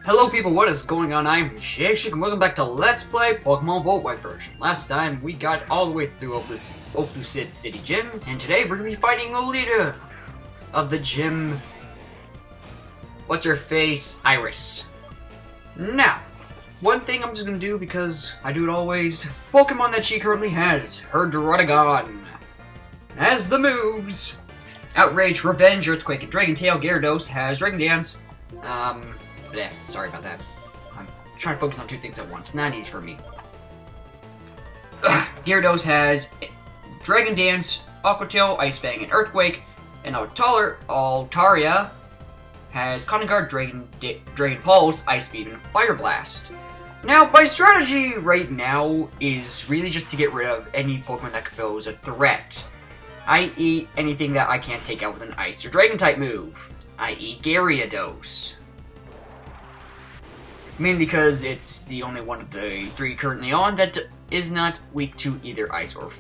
Hello people, what is going on? I'm Jake and welcome back to Let's Play Pokemon VoltWhite version. Last time we got all the way through Oplucid City Gym, and today we're going to be fighting the leader of the gym. What's her face? Iris. Now, one thing I'm just going to do because I do it always, Pokemon that she currently has, her Druddigon. As the moves, Outrage, Revenge, Earthquake, and Dragon Tail. Gyarados has Dragon Dance. Yeah, sorry about that. I'm trying to focus on two things at once. Not easy for me. Gyarados has Dragon Dance, Aqua Tail, Ice Fang, and Earthquake. And Altaria has Cotton Guard, Dragon Pulse, Ice Beam, and Fire Blast. Now, my strategy right now is really just to get rid of any Pokemon that could pose a threat. I.e. anything that I can't take out with an Ice or Dragon-type move. I.e. Gyarados. Mainly because it's the only one of the three currently on that is not weak to either Ice or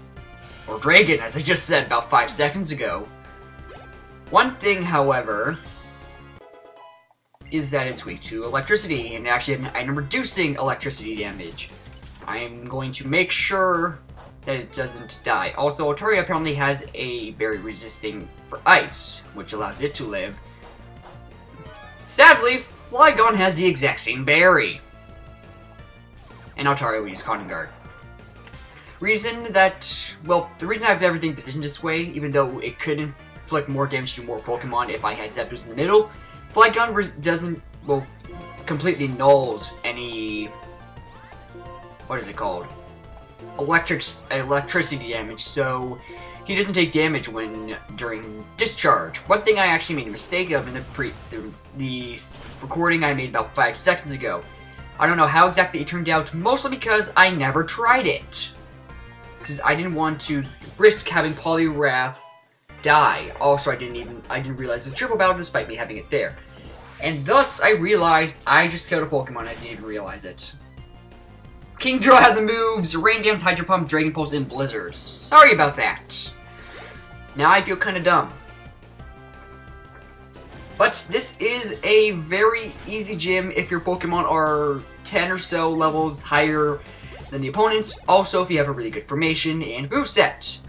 Dragon, as I just said about 5 seconds ago. One thing, however, is that it's weak to electricity, and actually have an item reducing electricity damage. I am going to make sure that it doesn't die. Also, Altaria apparently has a berry resisting for ice, which allows it to live. Sadly, Flygon has the exact same berry. And Altaria will use Cotton Guard. The reason I have everything positioned this way, even though it could inflict more damage to more Pokemon if I had Zapdos in the middle, Flygon completely nulls any, what is it called? Electricity damage, so he doesn't take damage during discharge. One thing I actually made a mistake of in the recording I made about 5 seconds ago. I don't know how exactly it turned out, mostly because I never tried it. Because I didn't want to risk having Poliwrath die. Also, I didn't realize it was Triple Battle despite me having it there. And thus, I realized I just killed a Pokemon. I didn't even realize it. Kingdra had the moves Rain Dance, Hydro Pump, Dragon Pulse, and Blizzard. Sorry about that. Now I feel kind of dumb. But this is a very easy gym if your Pokemon are 10 or so levels higher than the opponents. Also, if you have a really good formation and moveset.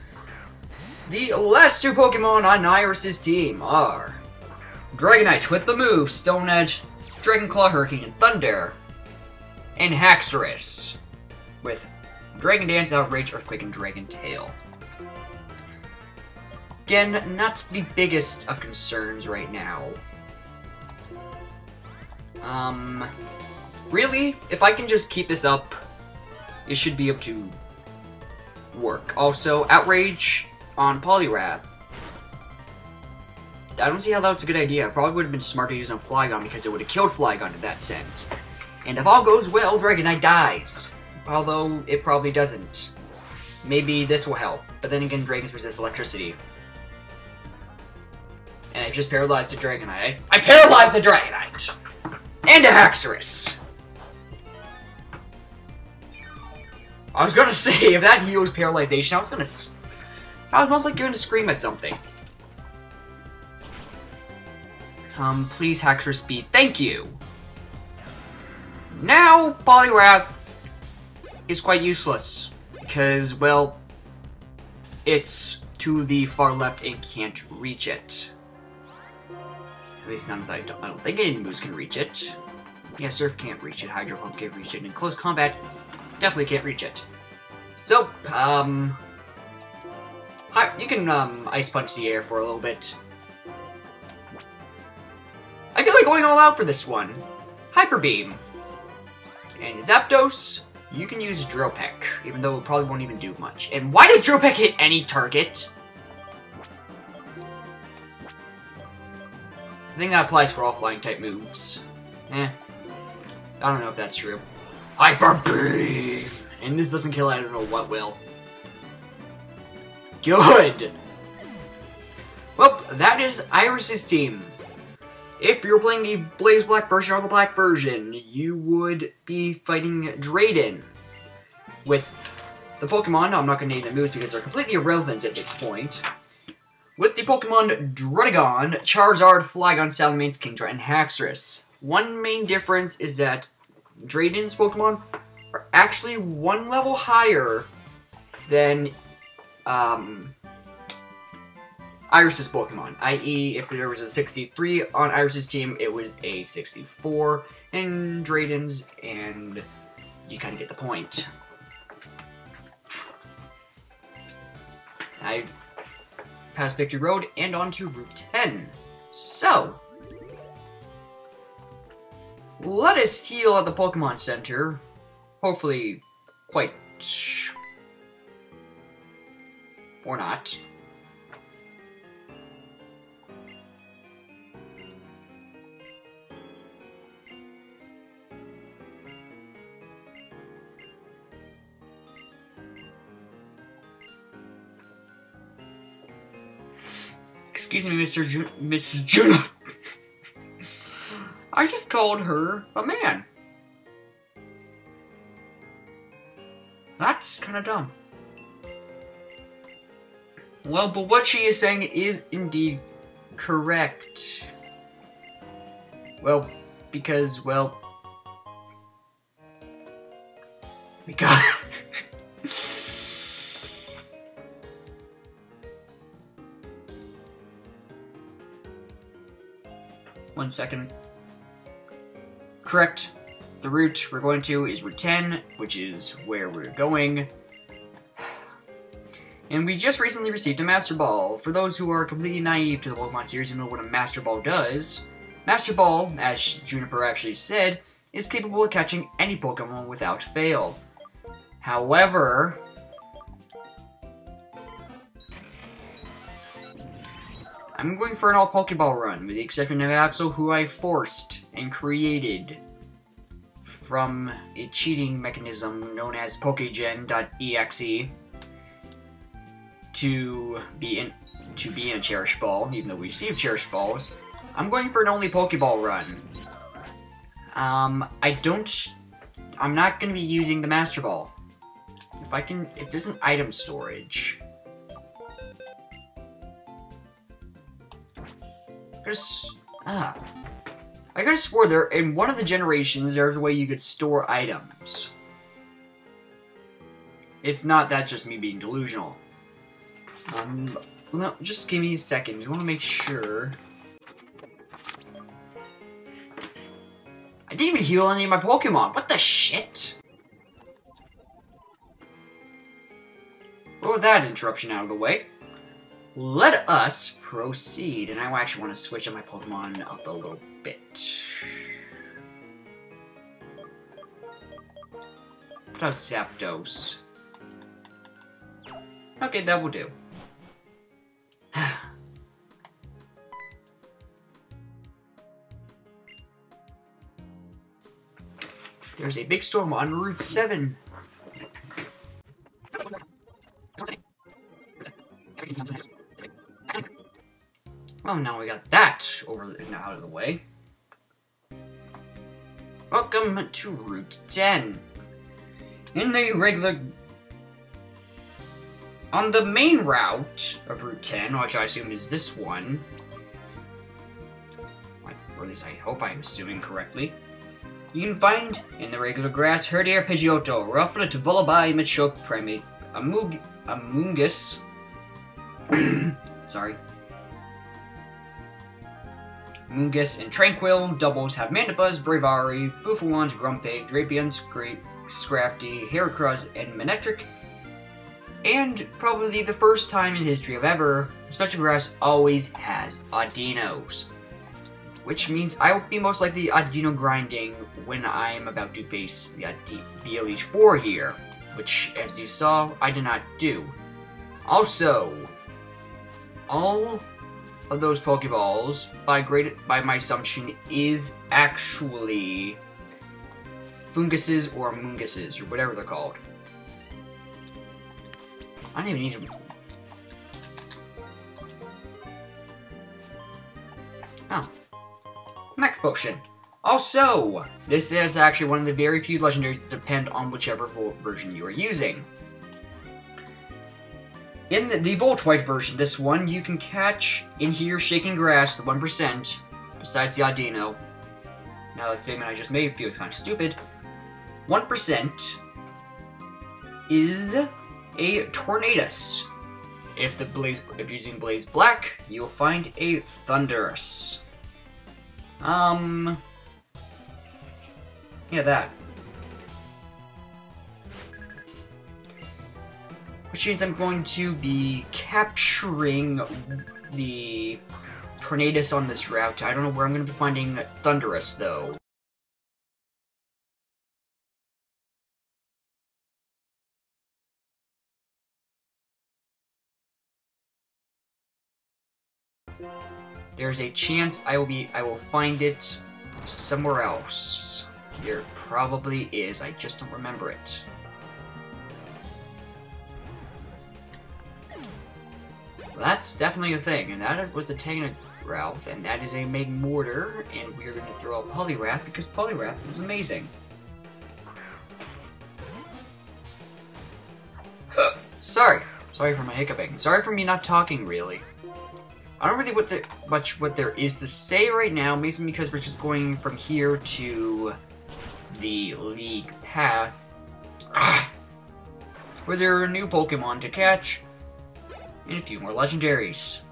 The last two Pokemon on Iris' team are Dragonite with the moves Stone Edge, Dragon Claw, Hurricane, and Thunder. And Haxorus with Dragon Dance, Outrage, Earthquake, and Dragon Tail. Again, not the biggest of concerns right now. Really, if I can just keep this up, it should be able to work. Also, Outrage on Poliwrath. I don't see how that's a good idea. It probably would have been smart to use on Flygon because it would have killed Flygon in that sense. And if all goes well, Dragonite dies. Although, it probably doesn't. Maybe this will help. But then again, Dragons resist electricity. And I just paralyzed the Dragonite. I paralyzed the Dragonite! And a Haxorus! I was gonna say, if that heals paralyzation, I was most like going to scream at something. Please Haxorus speed. Thank you! Now, Poliwrath is quite useless, because, well, it's to the far left and can't reach it. At least none of that. I don't think any moves can reach it. Yeah, Surf can't reach it, Hydro Pump can't reach it, and in close combat, definitely can't reach it. So, you can, Ice Punch the air for a little bit. I feel like going all out for this one. Hyper Beam. And Zapdos, you can use Drill Peck, even though it probably won't even do much. And why does Drill Peck hit any target? I think that applies for all flying type moves. I don't know if that's true. Hyper Beam! And this doesn't kill, I don't know what will. Good! Well, that is Iris' team. If you're playing the Blaze Black version or the Black version, you would be fighting Drayden. With the Pokemon, I'm not going to name the moves because they're completely irrelevant at this point. With the Pokemon Druddigon, Charizard, Flygon, Salamence, Kingdra, and Haxorus. One main difference is that Drayden's Pokemon are actually one level higher than Iris's Pokemon, i.e. if there was a 63 on Iris's team, it was a 64 in Drayden's, and you kind of get the point. I passed Victory Road and on to Route 10. So, let us heal at the Pokemon Center. Hopefully, quite... or not. Excuse me, Mrs. Juno. I just called her a man. That's kind of dumb. Well, but what she is saying is indeed correct. Well, because, well... because... One second. Correct. The route we're going to is Route 10, which is where we're going. And we just recently received a Master Ball. For those who are completely naive to the Pokemon series and know what a Master Ball does, Master Ball, as Juniper actually said, is capable of catching any Pokemon without fail. However... I'm going for an all Pokeball run, with the exception of Absol, who I forced and created from a cheating mechanism known as Pokegen.exe to be in a Cherish Ball, even though we received Cherish Balls. I'm going for an only Pokeball run. I'm not going to be using the Master Ball. If there's an item storage. I could have swore there, in one of the generations, there's a way you could store items. If not, that's just me being delusional. No, just give me a second. I want to make sure. I didn't even heal any of my Pokemon. What the shit? Well, with that interruption out of the way, let us proceed. And I actually want to switch up my Pokemon up a little bit. Put out Zapdos. Okay, that will do. There's a big storm on Route 7. Well, now we got that over and out of the way. Welcome to Route 10. On the main route of Route 10, which I assume is this one, or at least I hope I'm assuming correctly, you can find in the regular grass Herdier Pidgeotto, Rufflet, Vullaby, Machoke, Primate, Amoonguss, sorry, Moongus and Tranquil. Doubles have Mandibuzz, Bravari, Bouffalant, Grumpig, Drapion, Scrafty, Heracross, and Manectric. And probably the first time in history of ever, Special Grass always has Audinos. Which means I will be most likely Audino grinding when I am about to face the Elite Four here. Which, as you saw, I did not do. Also, all of those Pokeballs, by my assumption, is actually Funguses or Moonguses, or whatever they're called. I don't even need to... Oh. Max Potion. Also, this is actually one of the very few legendaries that depend on whichever version you are using. In the VoltWhite version, this one, you can catch in here Shaking Grass, the 1%, besides the Audino. Now the statement I just made feels kind of stupid. 1% is a Tornadus. If using Blaze Black, you will find a Thunderous. Yeah, that. Which means I'm going to be capturing the Tornadus on this route. I don't know where I'm going to be finding Thunderous, though. There's a chance I will find it somewhere else. There probably is, I just don't remember it. Well, that's definitely a thing, and that was a Tangrowth, and that is a Magmortar, and we're going to throw out Poliwrath because Poliwrath is amazing. Sorry for my hiccuping. Sorry for me not talking, really. I don't really much what there is to say right now, mainly because we're just going from here to the League Path, where there are new Pokemon to catch, and a few more legendaries.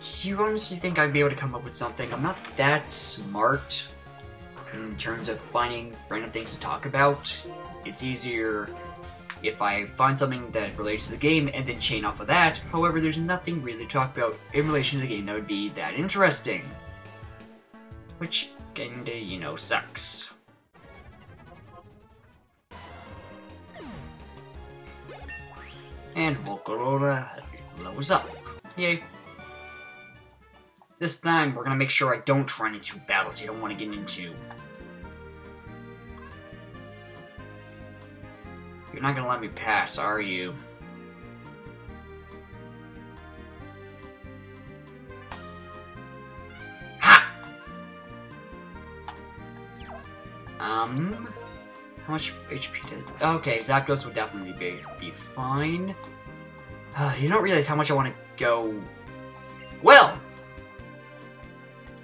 Do you honestly think I'd be able to come up with something? I'm not that smart in terms of finding random things to talk about. It's easier if I find something that relates to the game and then chain off of that. However, there's nothing really to talk about in relation to the game that would be that interesting. Which kinda, you know, sucks. And Voltwhite blows up. Yay. This time, we're gonna make sure I don't run into battles you don't want to get into. You're not gonna let me pass, are you? Ha! How much HP does... Okay, Zapdos would definitely be fine. You don't realize how much I want to go... Well!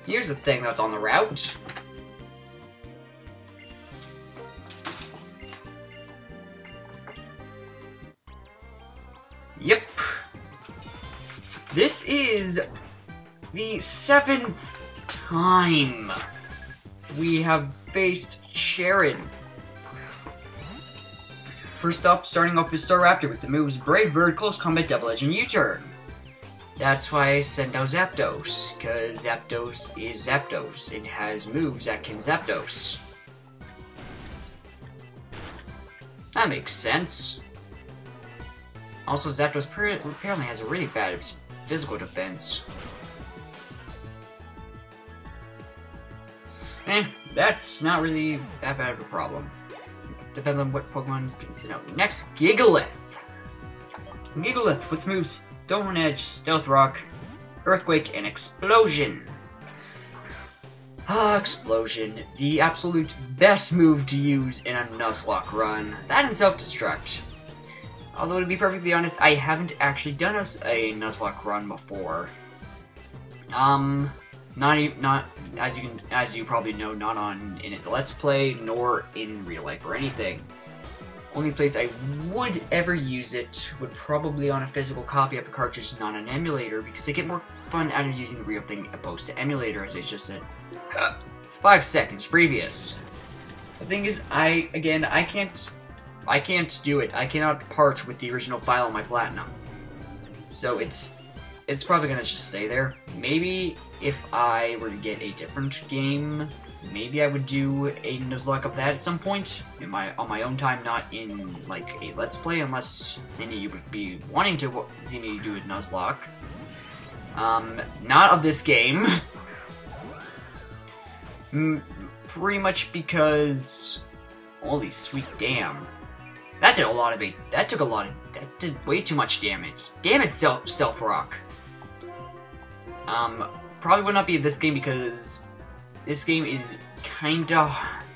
Here's the thing that's on the route. Yep. This is the 7th time we have faced Sharon. First up, starting off with Staraptor with the moves Brave Bird, Close Combat, Double Edge, and U-Turn. That's why I sent out Zapdos, because Zapdos is Zapdos. It has moves that can Zapdos. That makes sense. Also, Zapdos apparently has a really bad physical defense. That's not really that bad of a problem. Depends on what Pokemon you can send out. Next, Gigalith. Gigalith with moves Stone Edge, Stealth Rock, Earthquake, and Explosion. Explosion. The absolute best move to use in a Nuzlocke run. That and Self-Destruct. Although, to be perfectly honest, I haven't actually done a Nuzlocke run before. Not as you probably know, not in a Let's Play nor in real life or anything. Only place I would ever use it would probably on a physical copy of a cartridge, not an emulator, because they get more fun out of using the real thing opposed to emulator, as I just said 5 seconds previous. The thing is, I can't do it. I cannot part with the original file on my Platinum. So it's probably gonna just stay there. Maybe if I were to get a different game, maybe I would do a Nuzlocke of that at some point on my own time, not in like a Let's Play, unless any of you would be wanting to see me do a Nuzlocke. Not of this game. Pretty much because, holy sweet damn. That did way too much damage. Damn it, Stealth Rock. Probably would not be this game because this game is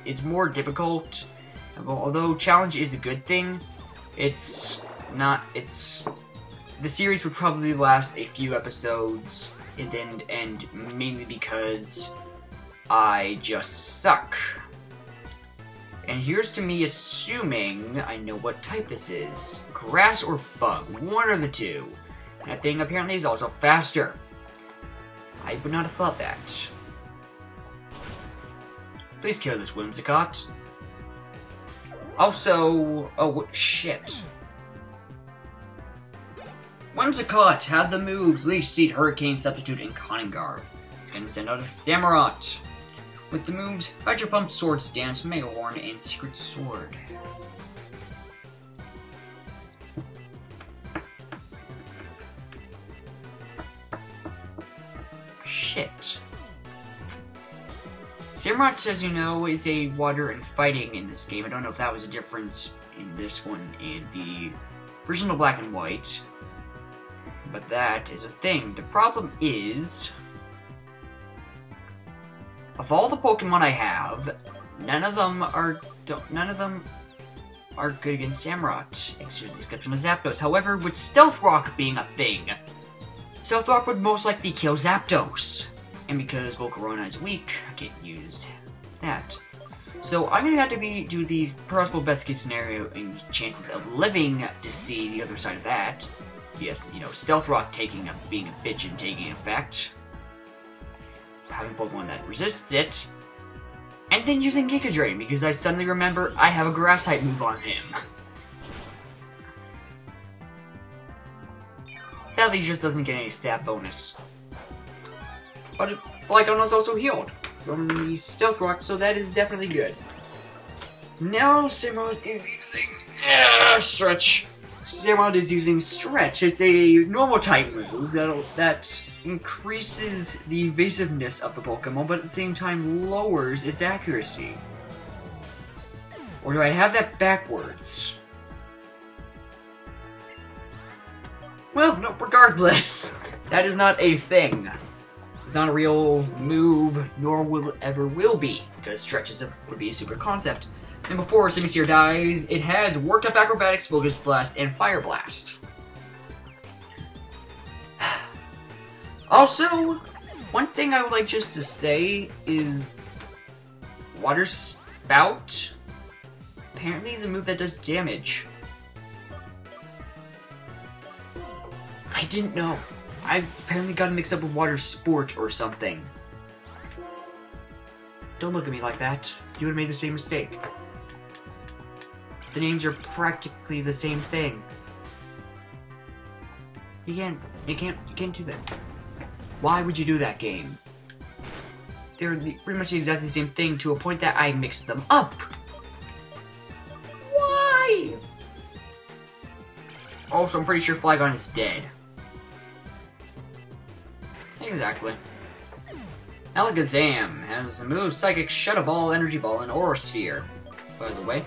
it's more difficult. Although challenge is a good thing, it's the series would probably last a few episodes and then end, mainly because I just suck. And here's to me assuming I know what type this is. Grass or bug, one or the two. And that thing apparently is also faster. I would not have thought that. Please kill this Whimsicott. Also, oh shit. Whimsicott had the moves Leech Seed, Hurricane, Substitute, and Conning Guard. He's gonna send out a Samurott with the moves Hydro Pump, Sword Stance, Mega Horn, and Secret Sword. Shit. Samurott, as you know, is a water and fighting in this game. I don't know if that was a difference in this one and the original Black and White. But that is a thing. The problem is, of all the Pokemon I have, none of them are good against Samurott. Excuse the exception of Zapdos. However, with Stealth Rock being a thing, Stealth Rock would most likely kill Zapdos. And because Volcarona is weak, I can't use that. So I'm gonna have to do the possible best case scenario and chances of living to see the other side of that. Yes, you know, Stealth Rock being a bitch and taking effect. Having Pokemon that resists it. And then using Giga Drain, because I suddenly remember I have a Grass type move on him. Sadly, he just doesn't get any stat bonus. But Flygon is also healed from the Stealth Rock, so that is definitely good. Now Samurott is using Stretch. Samurott is using Stretch. It's a normal type move that increases the evasiveness of the Pokemon, but at the same time lowers its accuracy. Or do I have that backwards? Well, no, regardless, that is not a thing. It's not a real move, nor will it ever will be, because Stretch would be a super concept. And before Simisear dies, it has Worked Up Acrobatics, Focus Blast, and Fire Blast. Also, one thing I would like just to say is Water Spout apparently is a move that does damage. I didn't know. I apparently got it mixed up with Water Sport or something. Don't look at me like that. You would have made the same mistake. The names are practically the same thing. You can't do that. Why would you do that, game? They're pretty much exactly the same thing to a point that I mixed them up. Why? Also, I'm pretty sure Flygon is dead. Exactly. Alakazam has the move Psychic, Shadow Ball, Energy Ball, and Aura Sphere, by the way.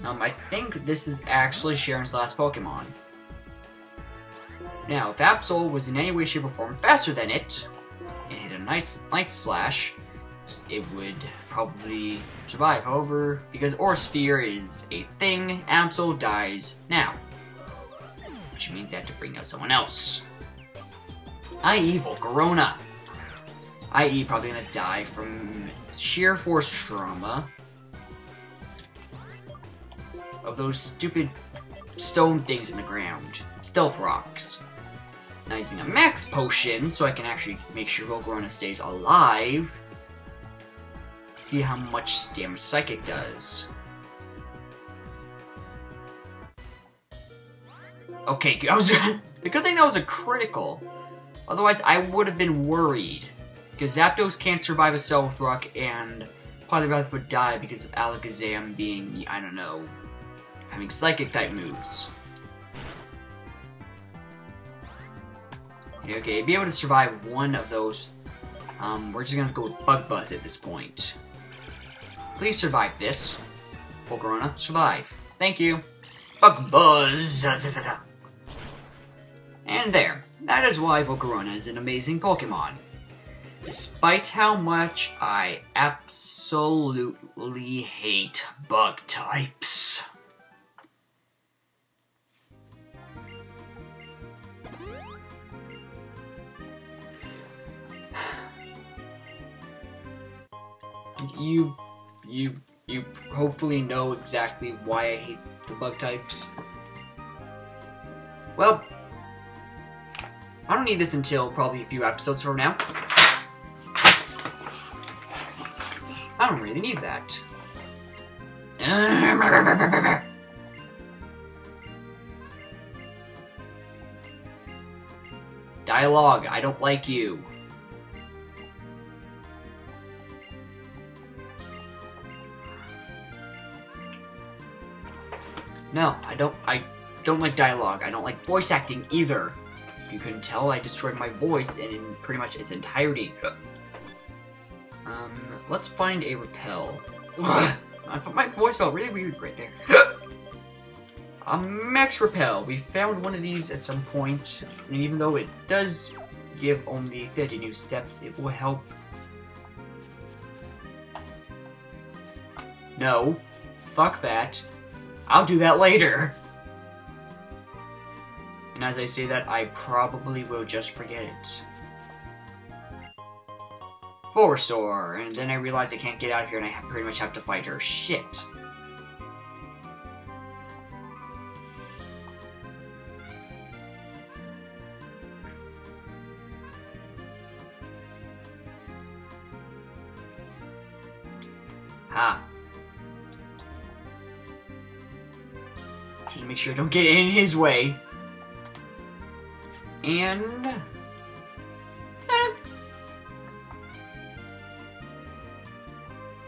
I think this is actually Sharon's last Pokemon. Now, if Absol was in any way, shape, or form faster than it, and hit a nice Light Slash, it would probably survive. However, because Aura Sphere is a thing, Absol dies now. Which means I have to bring out someone else. i.e. Volcarona. i.e. probably gonna die from sheer force trauma of those stupid stone things in the ground. Stealth Rocks. Now using a Max Potion so I can actually make sure Volcarona stays alive. See how much damage Psychic does. Okay, the good thing that was a critical. Otherwise, I would have been worried. Because Zapdos can't survive a Stealth Rock, and Poliwrath would die because of Alakazam being, I don't know, having Psychic-type moves. Okay, be able to survive one of those. We're just gonna go with Bug Buzz at this point. Please survive this. Volcarona, survive. Thank you. Bug Buzz! And there. That is why Volcarona is an amazing Pokemon. Despite how much I absolutely hate bug types. You hopefully know exactly why I hate the bug types. Well, I don't need this until probably a few episodes from now. I don't really need that. Dialogue, I don't like you. No, I don't like dialogue. I don't like voice acting either. If you couldn't tell, I destroyed my voice in pretty much its entirety. Let's find a repel. My voice felt really weird right there. A max repel. We found one of these at some point, and even though it does give only 50 new steps, it will help. No. Fuck that. I'll do that later. And as I say that, I probably will just forget it. Forest door, and then I realize I can't get out of here and I pretty much have to fight her. Shit. Ha. Just make sure I don't get in his way. And...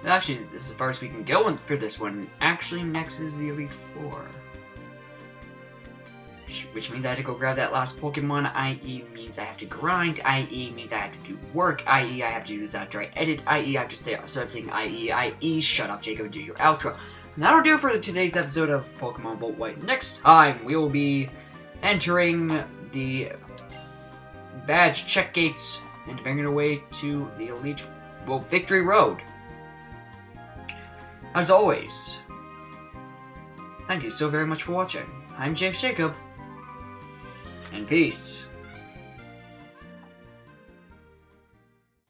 Actually, this is as far as we can go for this one. Actually, next is the Elite Four. Which means I have to go grab that last Pokemon, i.e. means I have to grind, i.e. means I have to do work, i.e. I have to do this after I edit, i.e. I have to stay up. So I'm saying i.e. Shut up, Jacob, do your outro. And that'll do it for today's episode of Pokemon VoltWhite. Next time, we will be entering the badge check gates and making our way to the Elite Victory Road. As always, thank you so very much for watching. I'm James Jacob, and peace.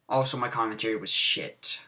Also, my commentary was shit.